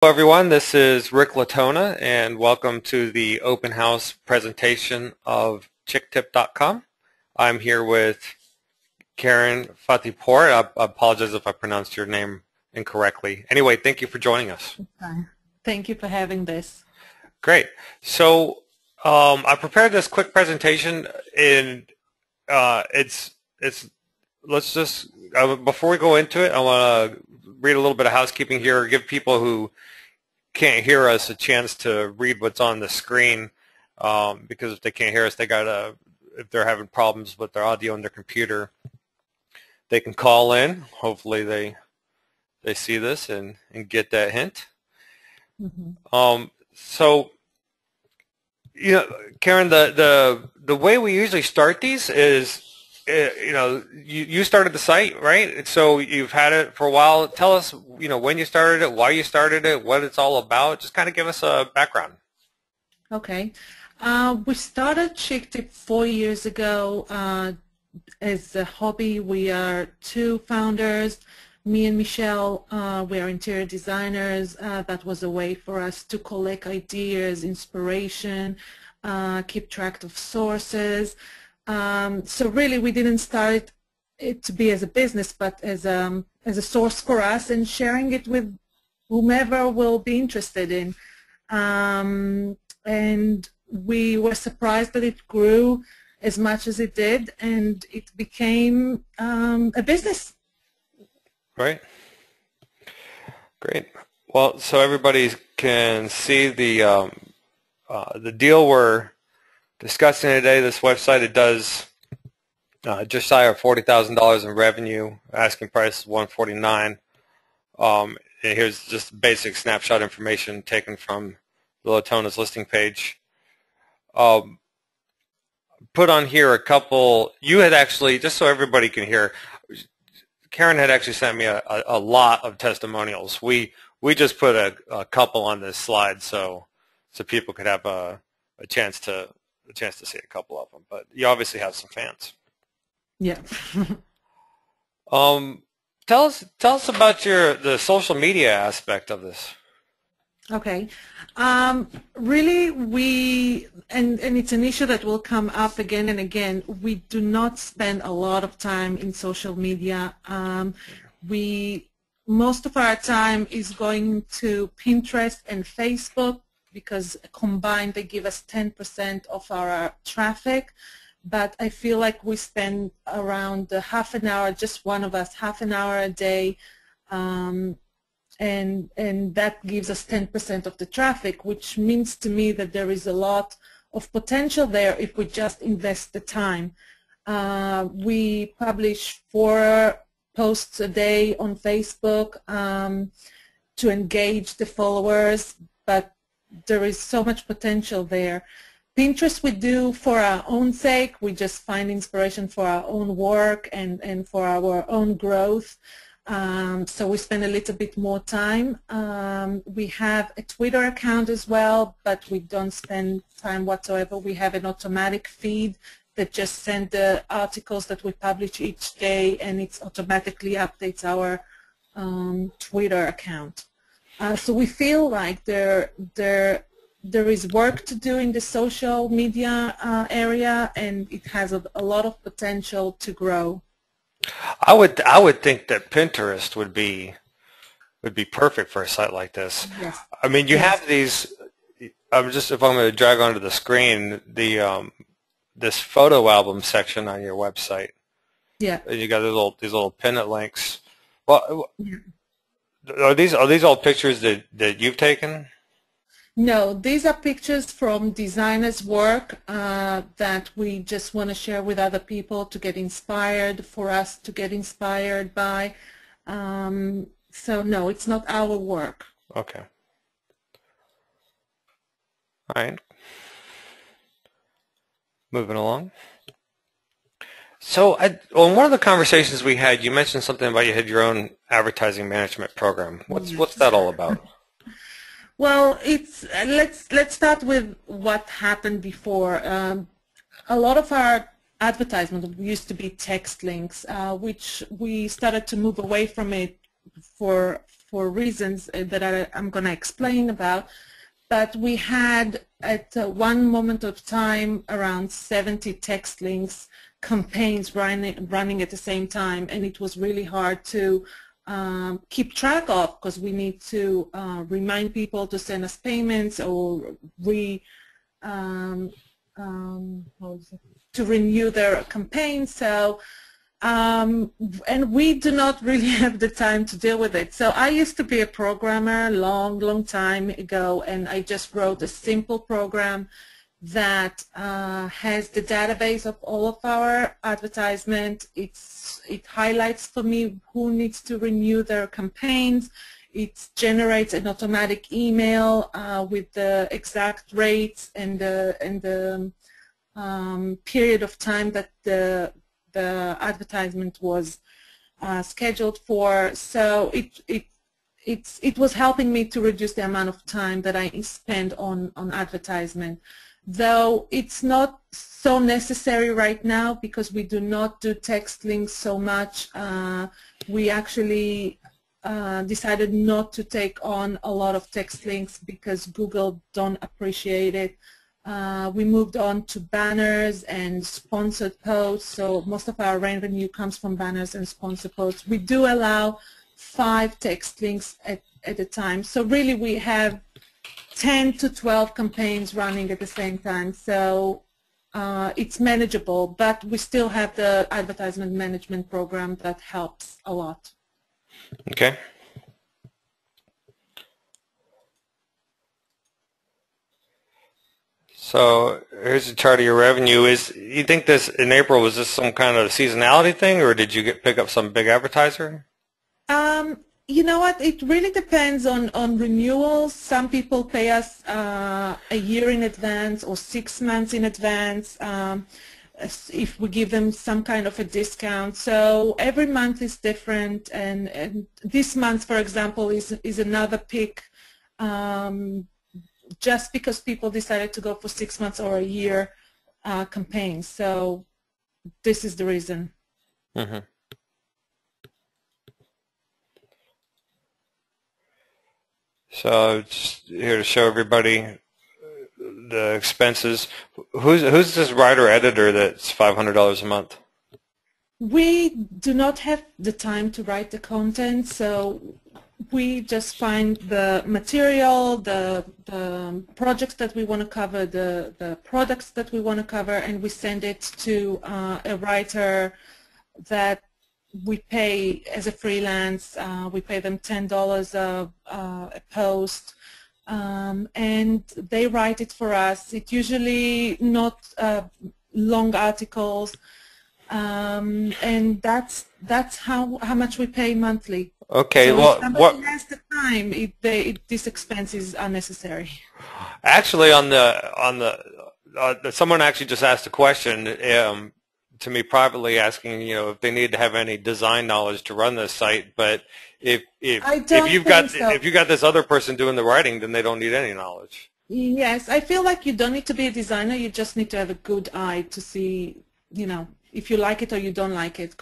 Hello everyone, this is Rick Latona and welcome to the open house presentation of chicktip.com. I'm here with Karen Fatihpour. I apologize if I pronounced your name incorrectly. Anyway, thank you for joining us. Okay. Thank you for having this. Great. So I prepared this quick presentation and let's just, before we go into it, I want to read a little bit of housekeeping here, give people who can't hear us a chance to read what's on the screen, because if they can't hear us, if they're having problems with their audio on their computer, they can call in. Hopefully they see this and get that hint. Mm-hmm. So, Karen, the way we usually start these is, you started the site, right? So you've had it for a while. Tell us, when you started it, why you started it, what it's all about. Just kind of give us a background. Okay. We started ChickTip 4 years ago as a hobby. We are two founders, me and Michelle. We are interior designers. That was a way for us to collect ideas, inspiration, keep track of sources. So really, we didn't start it to be as a business, but as a source for us and sharing it with whomever will be interested in. And we were surprised that it grew as much as it did, and it became a business. Right. Great. Well, so everybody can see the deal we're discussing today. This website, it does just shy of $40,000 in revenue. Asking price is $149. And here's just basic snapshot information taken from the Latona's listing page. Put on here a couple. You had actually, just so everybody can hear, Karen had actually sent me a lot of testimonials. We just put a couple on this slide so people could have a chance to see a couple of them, but you obviously have some fans. Yeah. Tell us about the social media aspect of this. Okay. Really, and it's an issue that will come up again and again. We do not spend a lot of time in social media. Most of our time is going to Pinterest and Facebook, because combined they give us 10% of our traffic, but I feel like we spend around half an hour, just one of us, half an hour a day, and that gives us 10% of the traffic, which means to me that there is a lot of potential there if we just invest the time. We publish 4 posts a day on Facebook to engage the followers, but there is so much potential there. Pinterest we do for our own sake. We just find inspiration for our own work and for our own growth. So we spend a little bit more time. We have a Twitter account as well, but we don't spend time whatsoever. We have an automatic feed that just sends the articles that we publish each day, and it automatically updates our Twitter account. So we feel like there is work to do in the social media area, and it has a lot of potential to grow. I would think that Pinterest would be perfect for a site like this. Yes. I mean, you have these. If I'm going to drag onto the screen this photo album section on your website. Yeah. And you got these little pin links. Well. Yeah. Are these all pictures that you've taken? No, these are pictures from designers' work that we just want to share with other people to get inspired, for us to get inspired by. So no, it's not our work. Okay. All right. Moving along. So on one of the conversations we had, you mentioned something about you had your own advertising management program. What's that all about? Well, let's start with what happened before. A lot of our advertisement used to be text links, which we started to move away from it for for reasons that I'm going to explain about. But we had at one moment of time around 70 text links campaigns running at the same time, and it was really hard to keep track of, because we need to remind people to send us payments or to renew their campaign. So and we do not really have the time to deal with it. So I used to be a programmer long time ago, and I just wrote a simple program that has the database of all of our advertisement. It highlights for me who needs to renew their campaigns. It generates an automatic email with the exact rates and the period of time that the advertisement was scheduled for. So it was helping me to reduce the amount of time that I spend on advertisement. Though it's not so necessary right now, because we do not do text links so much. We actually decided not to take on a lot of text links because Google don't appreciate it. We moved on to banners and sponsored posts, so most of our revenue comes from banners and sponsored posts. We do allow 5 text links at a time, so really we have 10 to 12 campaigns running at the same time, so it's manageable, but we still have the advertisement management program that helps a lot. Okay. So here's a chart of your revenue. You think this in April, was this some kind of seasonality thing, or did you pick up some big advertiser? You know what? It really depends on renewals. Some people pay us a year in advance or 6 months in advance if we give them some kind of a discount. So every month is different, and this month, for example, is another peak. Just because people decided to go for 6 months or a year campaigns. So this is the reason. Mm-hmm. So just here to show everybody the expenses. Who's this writer editor that's $500 a month? We do not have the time to write the content, so we just find the material, the projects that we want to cover, the products that we want to cover, and we send it to a writer that we pay as a freelance. We pay them $10 a post, and they write it for us. It's usually not long articles, and that's how much we pay monthly. Okay, so well, if somebody has the time, these expenses are necessary. Actually, someone actually just asked a question to me privately, asking, if they need to have any design knowledge to run this site. But if you've got this other person doing the writing, then they don't need any knowledge. Yes, I feel like you don't need to be a designer. You just need to have a good eye to see, if you like it or you don't like it,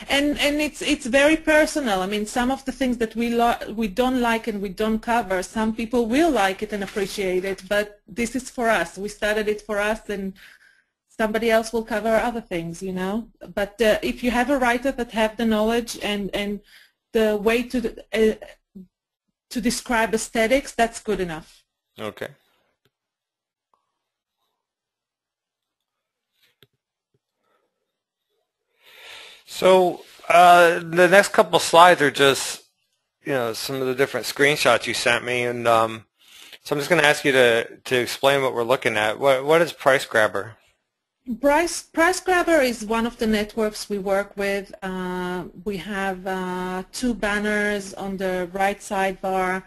and it's very personal. I mean, some of the things that we don't like and we don't cover, some people will like it and appreciate it, but this is for us. We started it for us, and somebody else will cover other things, But if you have a writer that have the knowledge and the way to describe aesthetics, that's good enough. Okay. So the next couple slides are just, some of the different screenshots you sent me, and so I'm just going to ask you to explain what we're looking at. What is Price Grabber? Price Grabber is one of the networks we work with. We have 2 banners on the right sidebar.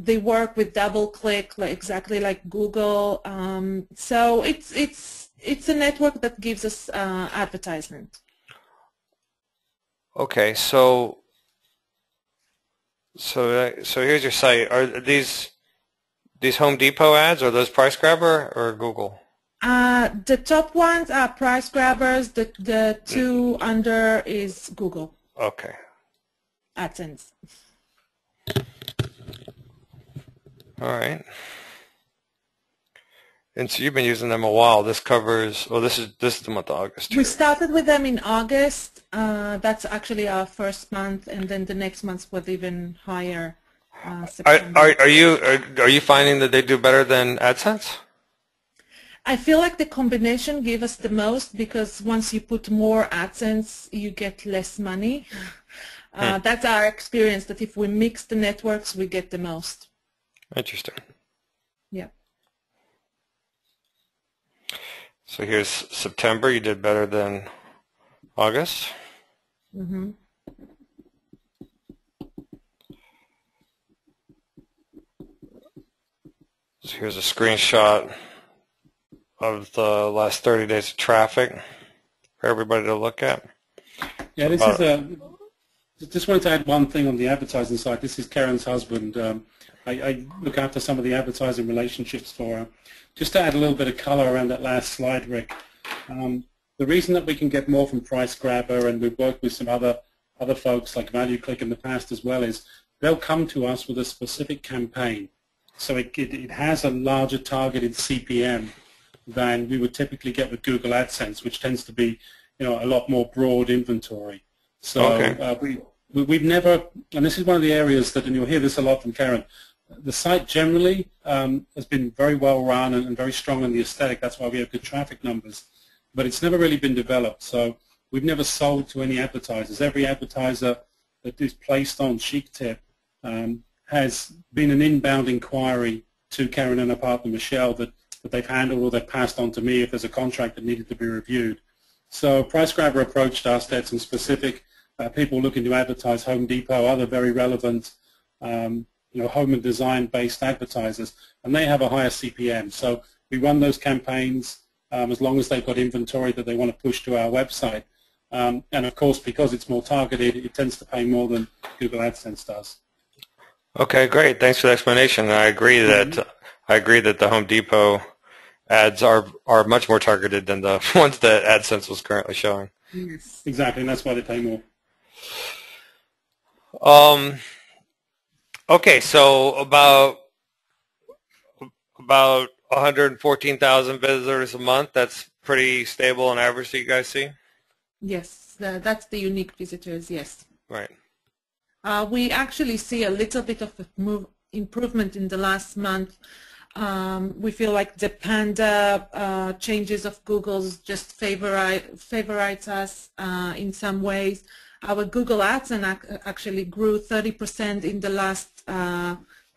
They work with double-click, exactly like Google. So it's a network that gives us advertisement. Okay, so here's your site. Are these Home Depot ads, or those Price Grabber or Google? The top ones are Price Grabbers. The 2 under is Google. Okay. AdSense. All right. And so you've been using them a while. This covers, well, this is the month of August We here. started with them in August. That's actually our first month, and then the next month was even higher, September. Are you finding that they do better than AdSense? I feel like the combination gave us the most because once you put more AdSense, you get less money. That's our experience, that if we mix the networks, we get the most. Interesting. Yeah. So here's September. You did better than August. Mm-hmm. So here's a screenshot of the last 30 days of traffic for everybody to look at. Yeah, this is a. Just wanted to add one thing on the advertising side. This is Karen's husband. I look after some of the advertising relationships for her. Just to add a little bit of color around that last slide, Rick. The reason that we can get more from Price Grabber, and we've worked with some other folks like ValueClick in the past as well, is they'll come to us with a specific campaign. So it has a larger targeted CPM than we would typically get with Google AdSense, which tends to be, a lot more broad inventory. So Okay. we've never, and this is one of the areas that, and you'll hear this a lot from Karen, the site generally has been very well run and very strong in the aesthetic. That's why we have good traffic numbers. But it's never really been developed. So we've never sold to any advertisers. Every advertiser that is placed on Chic Tip has been an inbound inquiry to Karen and her partner Michelle that they've handled or they've passed on to me if there's a contract that needed to be reviewed. So Price Grabber approached us. They had some specific people looking to advertise Home Depot, other very relevant home and design-based advertisers, and they have a higher CPM. So we run those campaigns as long as they've got inventory that they want to push to our website. And of course, because it's more targeted, it tends to pay more than Google AdSense does. Okay, great. Thanks for the explanation. I agree that the Home Depot ads are much more targeted than the ones that AdSense was currently showing. Yes. Exactly, and that's why they pay more. Okay, so about 114,000 visitors a month. That's pretty stable on average that you guys see? Yes, that's the unique visitors, yes. Right. We actually see a little bit of improvement in the last month. We feel like the Panda changes of Google's just favorites us in some ways. Our Google Ads actually grew 30% in the last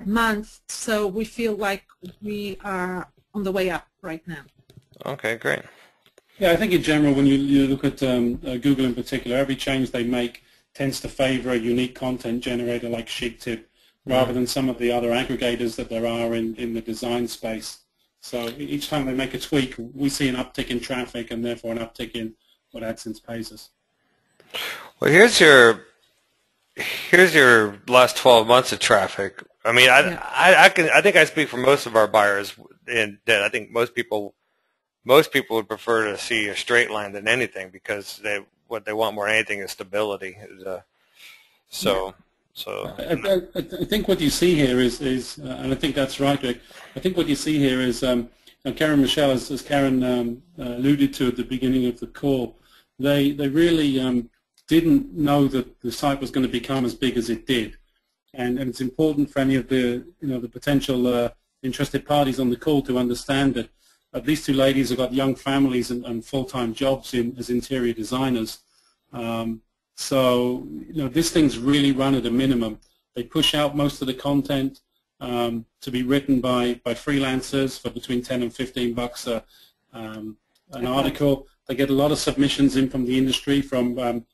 month, so we feel like we are on the way up right now. Okay, great. Yeah, I think in general, when you look at Google in particular, every change they make tends to favor a unique content generator like ChicTip rather than some of the other aggregators that there are in the design space. So each time they make a tweak, we see an uptick in traffic and therefore an uptick in what AdSense pays us. Well, here's your last 12 months of traffic. I mean, I think I speak for most of our buyers in that I think most people would prefer to see a straight line than anything because what they want more than anything is stability. So I think what you see here is and I think that's right, Rick. I think what you see here is Karen Michelle, as Karen alluded to at the beginning of the call, they really didn't know that the site was going to become as big as it did, and it's important for any of the the potential interested parties on the call to understand that these two ladies have got young families and full-time jobs as interior designers. So this thing's really run at a minimum. They push out most of the content to be written by freelancers for between 10 and 15 bucks an article. They get a lot of submissions in from the industry, from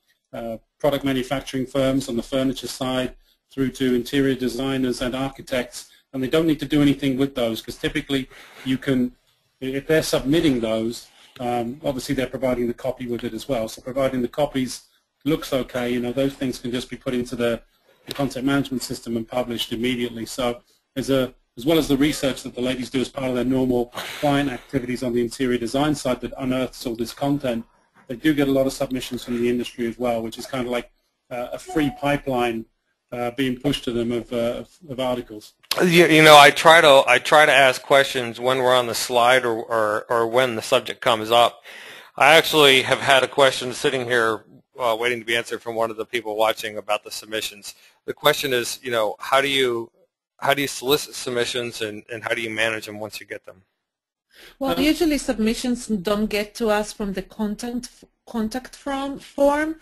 product manufacturing firms on the furniture side through to interior designers and architects, and they don't need to do anything with those because typically you can, if they're submitting those, obviously they're providing the copy with it as well. So providing the copies looks okay, those things can just be put into the content management system and published immediately. So as well as the research that the ladies do as part of their normal client activities on the interior design side that unearths all this content, they do get a lot of submissions from the industry as well, which is kind of like a free pipeline being pushed to them of articles. You know, I try to ask questions when we're on the slide or when the subject comes up. I actually have had a question sitting here waiting to be answered from one of the people watching about the submissions. The question is, you know, how do you solicit submissions and how do you manage them once you get them? Well, usually submissions don't get to us from the contact form.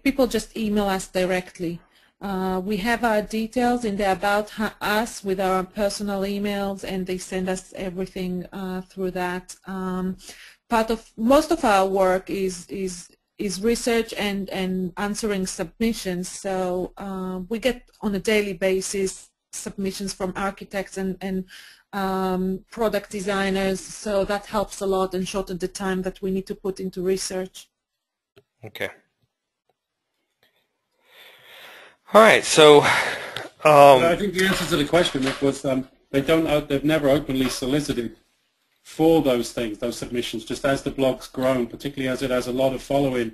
People just email us directly. We have our details in the About Us with our personal emails, and they send us everything through that. Most of our work is research and answering submissions. So we get on a daily basis submissions from architects and product designers. So that helps a lot and shorten the time that we need to put into research. Okay. All right. So I think the answer to the question, Nick, was they've never openly solicited for those things, those submissions. Just as the blog's grown, particularly as it has a lot of following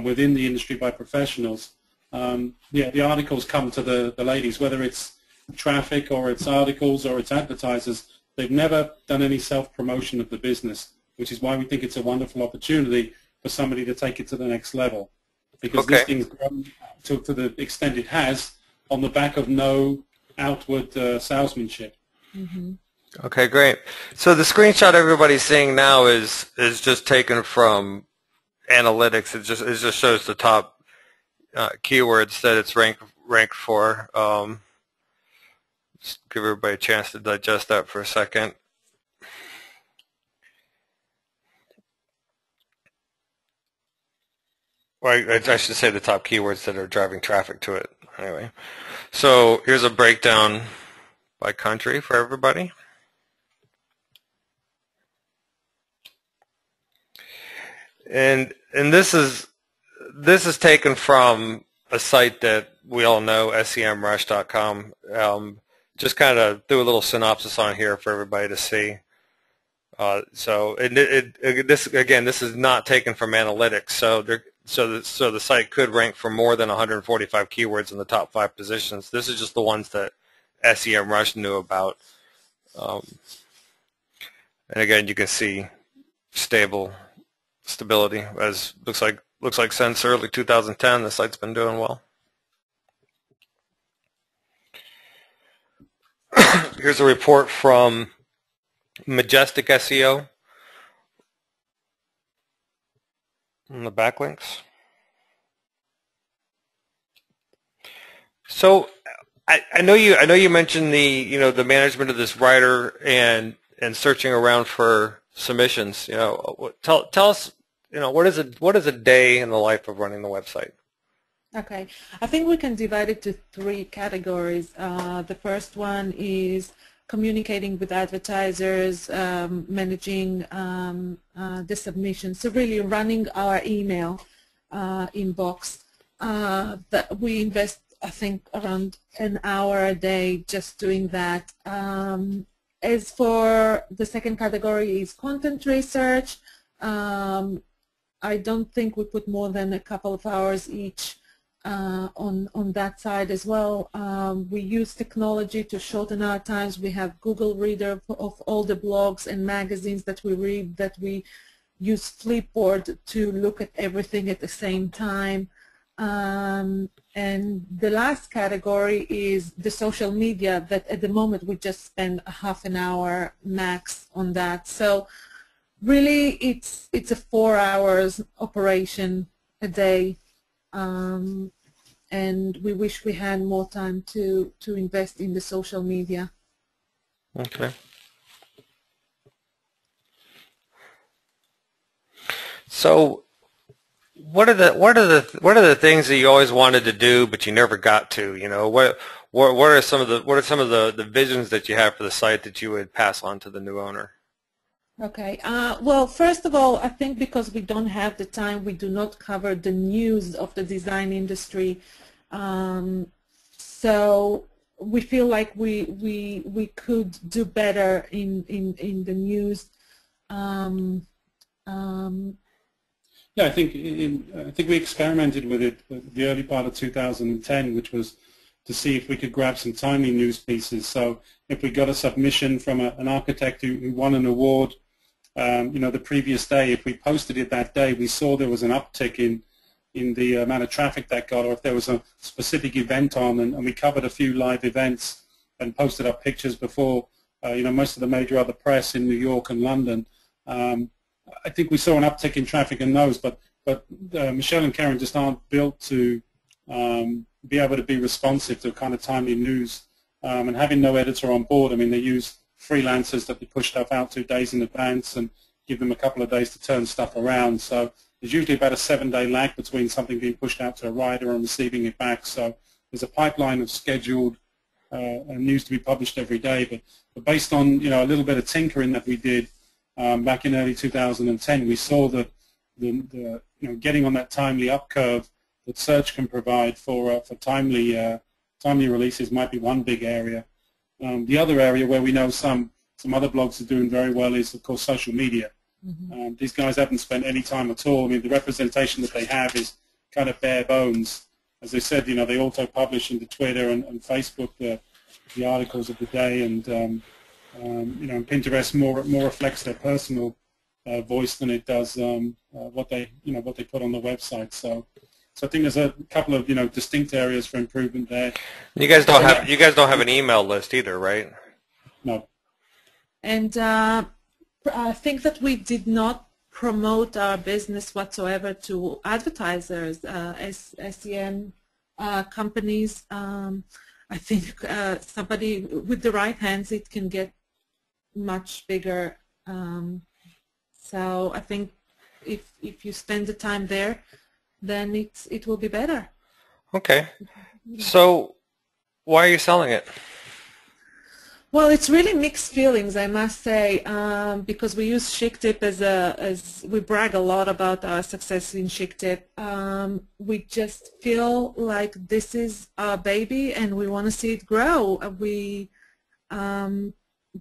within the industry by professionals, the articles come to the ladies, whether it's traffic or it's articles or it's advertisers. They've never done any self-promotion of the business, which is why we think it's a wonderful opportunity for somebody to take it to the next level. Because this thing's grown to the extent it has on the back of no outward salesmanship. Mm-hmm. Okay, great. So the screenshot everybody's seeing now is just taken from analytics. It just shows the top keywords that it's ranked for. Just give everybody a chance to digest that for a second. Well, I should say the top keywords that are driving traffic to it. Anyway, so here's a breakdown by country for everybody. And this is taken from a site that we all know, semrush.com. Just kind of threw a little synopsis on here for everybody to see. This is not taken from analytics. So the site could rank for more than 145 keywords in the top 5 positions. This is just the ones that SEMrush knew about. And again, you can see stability as looks like since early 2010 the site's been doing well. Here's a report from Majestic SEO on the backlinks. So I know you mentioned the management of this writer and searching around for submissions. Tell us, what is a day in the life of running the website? Okay, I think we can divide it to 3 categories. The first one is communicating with advertisers, managing the submissions, so really running our email inbox. That we invest, I think, around an hour a day just doing that. As for the second category is content research. I don't think we put more than a couple of hours each on that side as well. We use technology to shorten our times. We have Google Reader of all the blogs and magazines that we read, that we use Flipboard to look at everything at the same time. And the last category is the social media, that at the moment we just spend a half an hour max on that. So really it's a 4 hours operation a day. And we wish we had more time to invest in the social media. Okay. So, what are the things that you always wanted to do but you never got to? What are some of the visions that you have for the site that you would pass on to the new owner? Okay. Well, first of all, I think because we don't have the time, we do not cover the news of the design industry. So we feel like we could do better in the news. Yeah, I think we experimented with it at the early part of 2010, which was to see if we could grab some timely news pieces. So if we got a submission from an architect who won an award, the previous day, if we posted it that day, we saw there was an uptick in the amount of traffic that got, or if there was a specific event on, and we covered a few live events and posted up pictures before, most of the major other press in New York and London. I think we saw an uptick in traffic in those, but Michelle and Karen just aren't built to be able to be responsive to kind of timely news. And having no editor on board, I mean, they use freelancers that they push stuff out 2 days in advance and give them a couple of days to turn stuff around. So there's usually about a 7-day lag between something being pushed out to a writer and receiving it back. So there's a pipeline of scheduled news to be published every day. But based on a little bit of tinkering that we did back in early 2010, we saw that the getting on that timely up curve that search can provide for timely releases might be one big area. The other area where we know some other blogs are doing very well is, of course, social media. Mm-hmm. These guys haven't spent any time at all. I mean, the representation that they have is kind of bare bones. As I said, they auto-publish into Twitter and Facebook the articles of the day, and Pinterest more reflects their personal voice than it does what they put on the website. So I think there's a couple of distinct areas for improvement there. You guys don't have an email list either, right? No. And I think that we did not promote our business whatsoever to advertisers, SEM companies. I think somebody with the right hands, it can get much bigger. So I think if you spend the time there, then it will be better. Okay. So why are you selling it? Well, it's really mixed feelings, I must say, because we use ShikTip as we brag a lot about our success in ShikTip. We just feel like this is our baby, and we want to see it grow.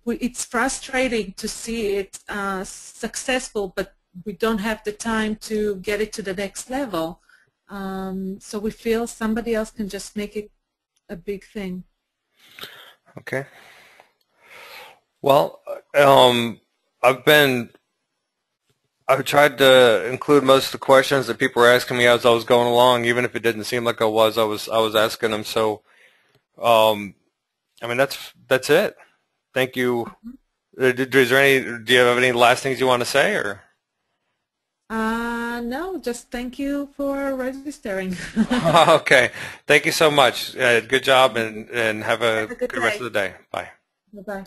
It's frustrating to see it successful, but we don't have the time to get it to the next level. So we feel somebody else can just make it a big thing. Okay. Well, I've tried to include most of the questions that people were asking me as I was going along, even if it didn't seem like I was asking them. So, I mean, that's it. Thank you. Do you have any last things you want to say, or? No, just thank you for registering. Okay. Thank you so much. Good job, and have a good rest of the day. Bye. Bye-bye.